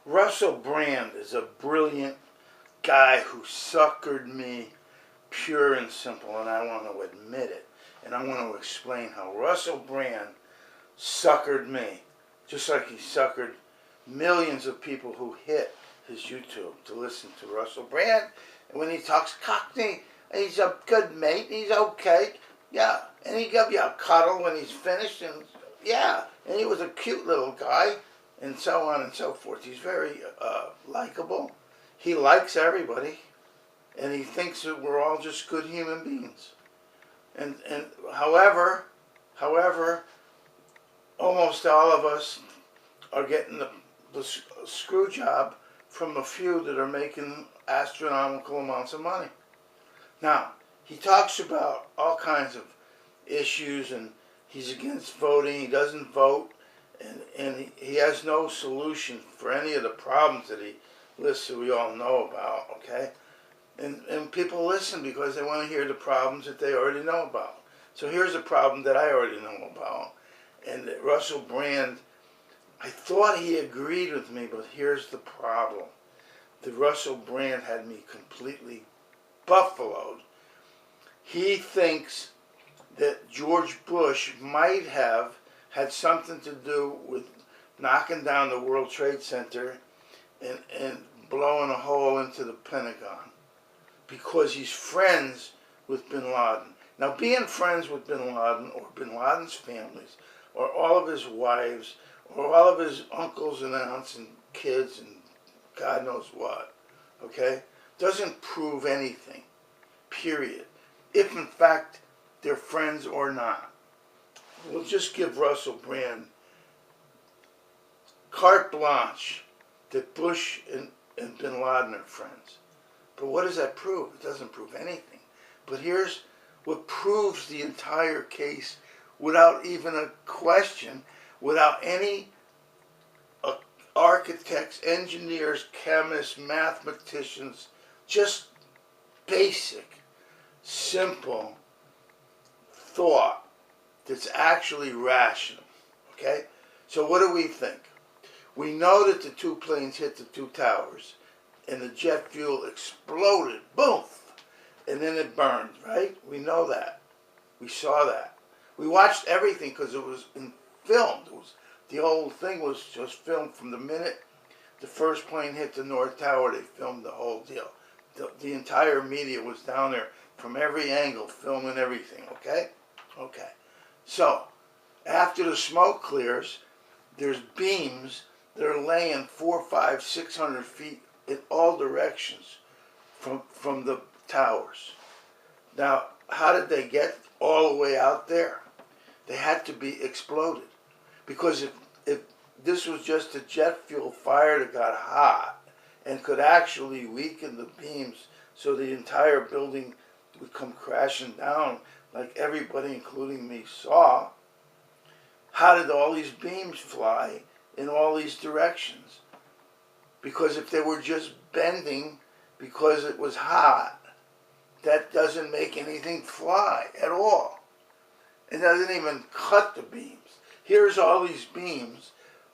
Russell Brand is a brilliant guy who suckered me pure and simple, and I want to admit it. And I want to explain how Russell Brand suckered me, just like he suckered millions of people who hit his YouTube to listen to Russell Brand. And when he talks Cockney, he's a good mate, he's okay, yeah. And he give you a cuddle when he's finished, and yeah. And he was a cute little guy, and so on and so forth. He's very likable. He likes everybody, and he thinks that we're all just good human beings. And however, almost all of us are getting the screw job from a few that are making astronomical amounts of money. Now, he talks about all kinds of issues, and he's against voting, he doesn't vote, and he has no solution for any of the problems that he lists that we all know about, okay? And people listen because they want to hear the problems that they already know about. So here's a problem that I already know about. And Russell Brand, I thought he agreed with me, but here's the problem. The Russell Brand had me completely buffaloed. He thinks that George Bush might have had something to do with knocking down the World Trade Center and blowing a hole into the Pentagon because he's friends with bin Laden. Now, being friends with bin Laden or bin Laden's families or all of his wives or all of his uncles and aunts and kids and God knows what, okay, doesn't prove anything, period. If, in fact, they're friends or not. We'll just give Russell Brand carte blanche that Bush and bin Laden are friends. But what does that prove? It doesn't prove anything. But here's what proves the entire case without even a question, without any architects, engineers, chemists, mathematicians, just basic, simple thought that's actually rational, okay? So what do we think? We know that the two planes hit the two towers and the jet fuel exploded, boom, and then it burned, right? We know that. We saw that. We watched everything because it was filmed. The whole thing was just filmed from the minute the first plane hit the North Tower. They filmed the whole deal. The entire media was down there from every angle, filming everything, okay? Okay. So, after the smoke clears, there's beams that are laying 400, 500, 600 feet in all directions from the towers. Now, how did they get all the way out there? They had to be exploded. Because if this was just a jet fuel fire that got hot and could actually weaken the beams so the entire building would come crashing down like everybody, including me, saw, how did all these beams fly in all these directions? Because if they were just bending because it was hot, that doesn't make anything fly at all. It doesn't even cut the beams. Here's all these beams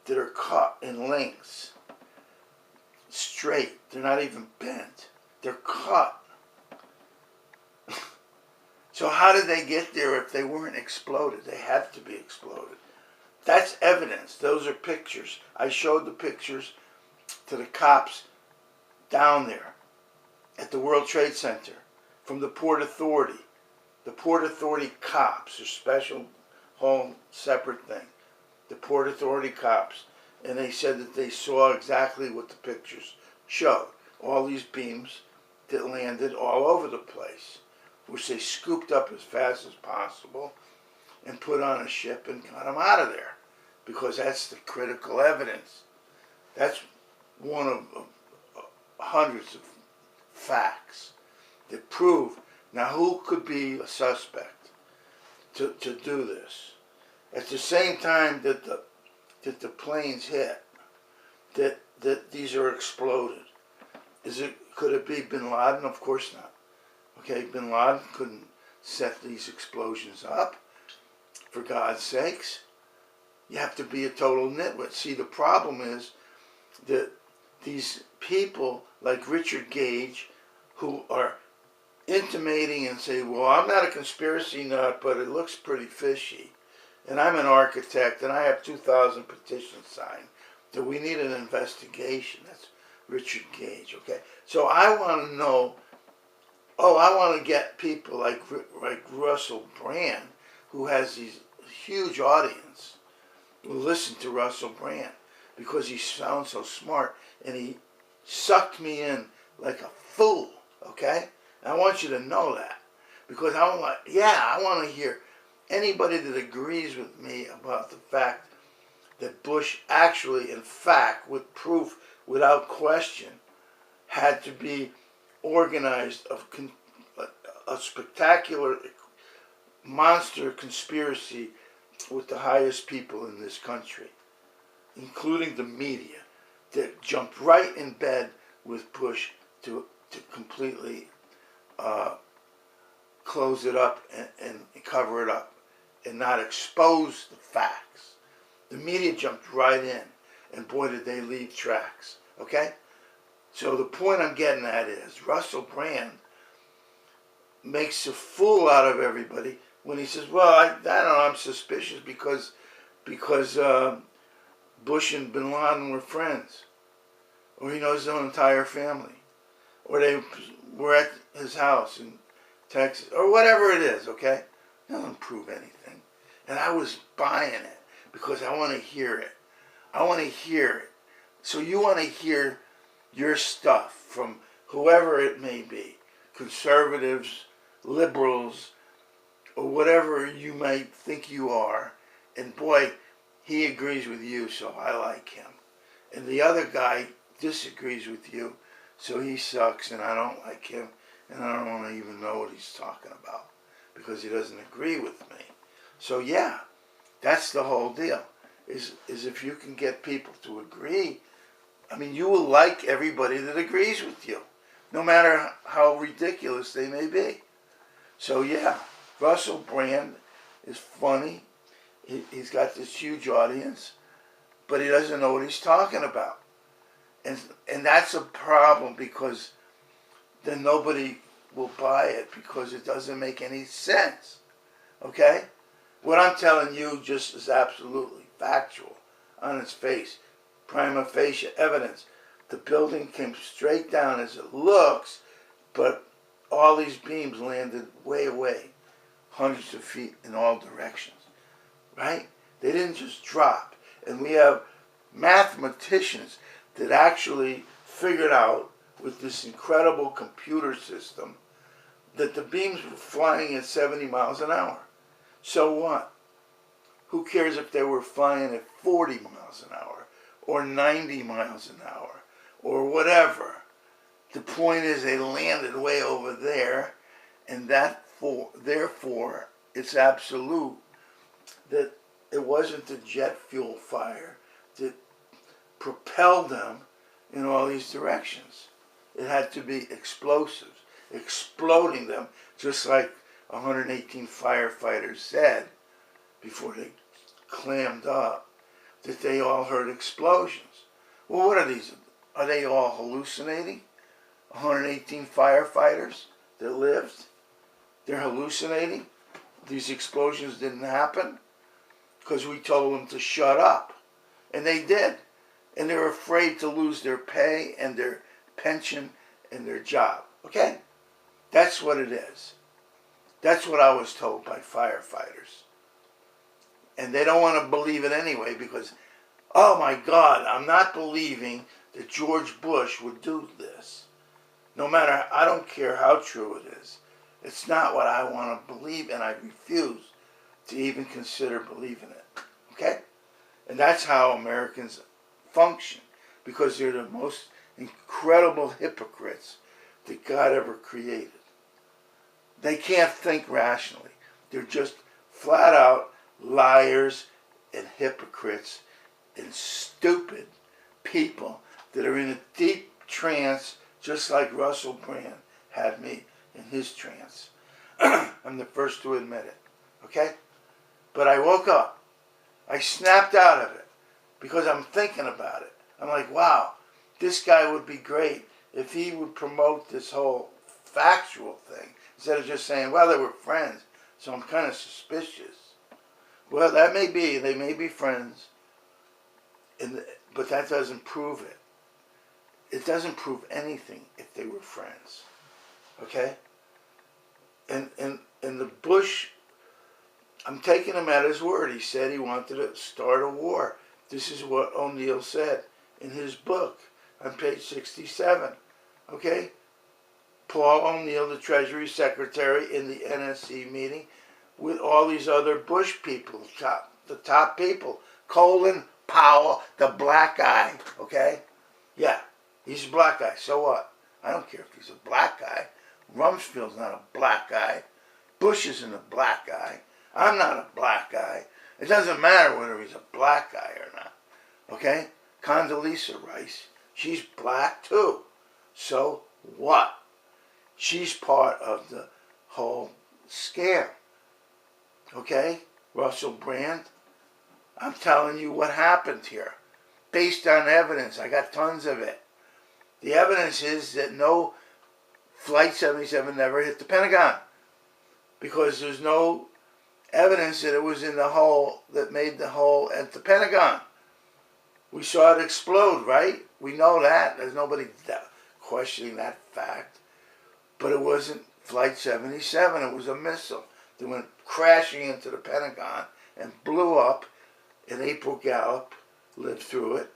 that are cut in lengths, straight. They're not even bent. They're cut. So how did they get there if they weren't exploded? They had to be exploded. That's evidence. Those are pictures. I showed the pictures to the cops down there at the World Trade Center from the Port Authority. The Port Authority cops are special, whole separate thing. The Port Authority cops. And they said that they saw exactly what the pictures showed. All these beams that landed all over the place, which they scooped up as fast as possible and put on a ship and got them out of there. Because that's the critical evidence. That's one of hundreds of facts that prove. Now, who could be a suspect to do this? At the same time that the planes hit, that these are exploded. Could it be bin Laden? Of course not. Okay, bin Laden couldn't set these explosions up. For God's sakes. You have to be a total nitwit. See, the problem is that these people like Richard Gage who are intimating and say, well, I'm not a conspiracy nut, but it looks pretty fishy. And I'm an architect, and I have 2,000 petitions signed. So we need an investigation. That's Richard Gage, okay? So I want to know, I want to get people like Russell Brand, who has these huge audience, who listen to Russell Brand because he sounds so smart, and he sucked me in like a fool, okay? And I want you to know that, because I want to hear anybody that agrees with me about the fact that Bush actually, in fact, with proof, without question, had to be organized of a spectacular monster conspiracy with the highest people in this country, including the media, that jumped right in bed with Bush to completely close it up and cover it up and not expose the facts. The media jumped right in, and boy did they leave tracks, okay? So the point I'm getting at is Russell Brand makes a fool out of everybody when he says, well, I don't know, I'm suspicious because Bush and Bin Laden were friends, or he knows their entire family, or they were at his house in Texas, or whatever it is, okay? It doesn't prove anything. And I was buying it because I want to hear it. I want to hear it. So you want to hear your stuff from whoever it may be, conservatives, liberals, or whatever you might think you are. And boy, he agrees with you, so I like him. And the other guy disagrees with you, so he sucks, and I don't like him, and I don't want to even know what he's talking about because he doesn't agree with me. So yeah, that's the whole deal, is if you can get people to agree, I mean, you will like everybody that agrees with you, no matter how ridiculous they may be. So yeah, Russell Brand is funny. He's got this huge audience, but he doesn't know what he's talking about. And that's a problem, because then nobody will buy it because it doesn't make any sense. Okay? What I'm telling you just is absolutely factual on its face. Prima facie evidence. The building came straight down as it looks, but all these beams landed way away, hundreds of feet in all directions. Right? They didn't just drop. And we have mathematicians that actually figured out with this incredible computer system that the beams were flying at 70 miles an hour. So what? Who cares if they were flying at 40 miles an hour or 90 miles an hour or whatever? The point is they landed way over there, and therefore it's absolute that it wasn't the jet fuel fire that propelled them in all these directions. It had to be explosives, exploding them, just like 118 firefighters said before they clammed up, that they all heard explosions. Well, what are these? Are they all hallucinating? 118 firefighters that lived? They're hallucinating? These explosions didn't happen? Because we told them to shut up. And they did. And they're afraid to lose their pay and their pension and their job. Okay? That's what it is. That's what I was told by firefighters. And they don't want to believe it anyway because, oh my God, I'm not believing that George Bush would do this. No matter, I don't care how true it is. It's not what I want to believe, and I refuse to even consider believing it. Okay? And that's how Americans function, because they're the most incredible hypocrites that God ever created. They can't think rationally. They're just flat out liars and hypocrites and stupid people that are in a deep trance, just like Russell Brand had me in his trance. I'm the first to admit it. Okay? But I woke up. I snapped out of it because I'm thinking about it. I'm like, wow, this guy would be great if he would promote this whole factual thing instead of just saying, well, they were friends, so I'm kind of suspicious. Well, that may be. They may be friends, but that doesn't prove it. It doesn't prove anything if they were friends. Okay? And the Bush, I'm taking him at his word. He said he wanted to start a war. This is what O'Neill said in his book on page 67. Okay? Paul O'Neill, the Treasury Secretary in the NSC meeting with all these other Bush people, the top people. Colin Powell, the black guy. Okay? Yeah, he's a black guy. So what? I don't care if he's a black guy. Rumsfeld's not a black guy. Bush isn't a black guy. I'm not a black guy. It doesn't matter whether he's a black guy or not. Okay? Condoleezza Rice, she's black too. So what? She's part of the whole scare. Okay? Russell Brand, I'm telling you what happened here. Based on evidence. I got tons of it. The evidence is that no Flight 77 never hit the Pentagon. Because there's no evidence that it was in the hole that made the hole at the Pentagon. We saw it explode, right? We know that. There's nobody questioning that fact. But it wasn't Flight 77. It was a missile that went crashing into the Pentagon and blew up. And April Gallup lived through it.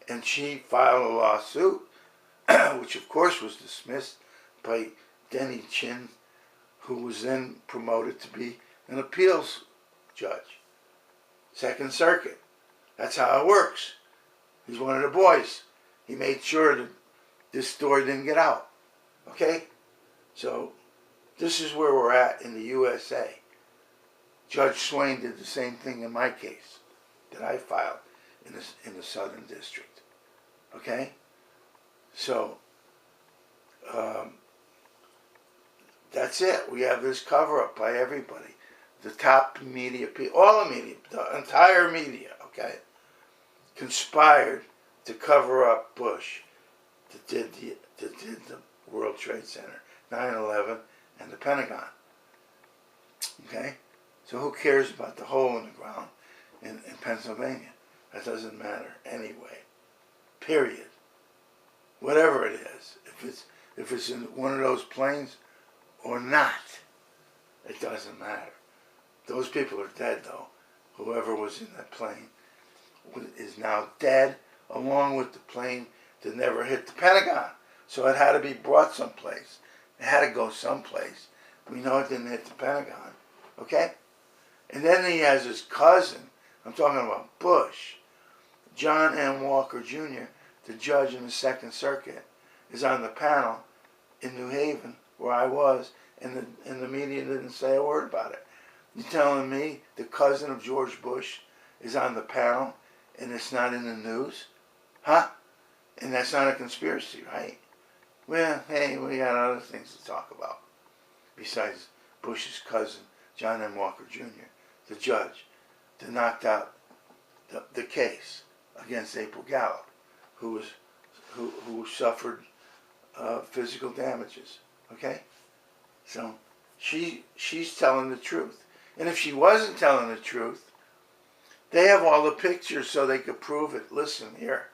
And she filed a lawsuit, which of course was dismissed by Denny Chin, who was then promoted to be an appeals judge. Second Circuit. That's how it works. He's one of the boys. He made sure that this story didn't get out. Okay? So, this is where we're at in the USA. Judge Swain did the same thing in my case that I filed in the Southern District. Okay? So, that's it. We have this cover-up by everybody. The top media people, all the media, the entire media, okay, conspired to cover up Bush that did the World Trade Center, 9/11, and the Pentagon. Okay? So who cares about the hole in the ground in Pennsylvania? That doesn't matter anyway. Period. Whatever it is, if it's in one of those planes or not, it doesn't matter. Those people are dead, though. Whoever was in that plane is now dead, along with the plane that never hit the Pentagon. So it had to be brought someplace. It had to go someplace. We know it didn't hit the Pentagon. Okay? And then he has his cousin. I'm talking about Bush. John M. Walker Jr., the judge in the Second Circuit, is on the panel in New Haven, where I was, and the media didn't say a word about it. You telling me the cousin of George Bush is on the panel and it's not in the news? Huh? And that's not a conspiracy, right? Well, hey, we got other things to talk about besides Bush's cousin, John M. Walker Jr., the judge, that knocked out the case against April Gallup, who suffered physical damages. Okay? So she's telling the truth. And if she wasn't telling the truth, they have all the pictures so they could prove it. Listen here.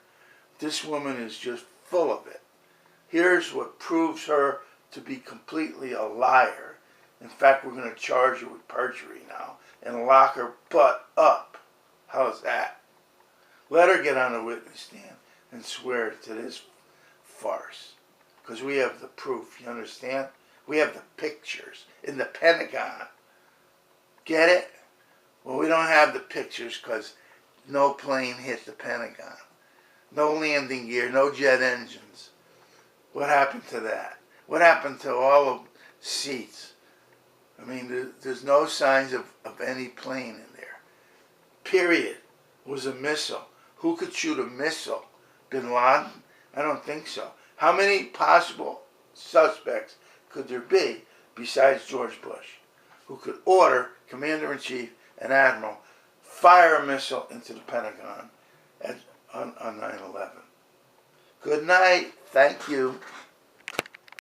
This woman is just full of it. Here's what proves her to be completely a liar. In fact, we're going to charge her with perjury now and lock her butt up. How's that? Let her get on the witness stand and swear to this farce. Because we have the proof, you understand? We have the pictures in the Pentagon. Get it? Well, we don't have the pictures because no plane hit the Pentagon. No landing gear, no jet engines. What happened to that? What happened to all of seats? I mean, there's no signs of any plane in there. Period. It was a missile. Who could shoot a missile? Bin Laden? I don't think so. How many possible suspects could there be besides George Bush, who could order Commander-in-Chief and Admiral fire a missile into the Pentagon on 9/11? Good night. Thank you.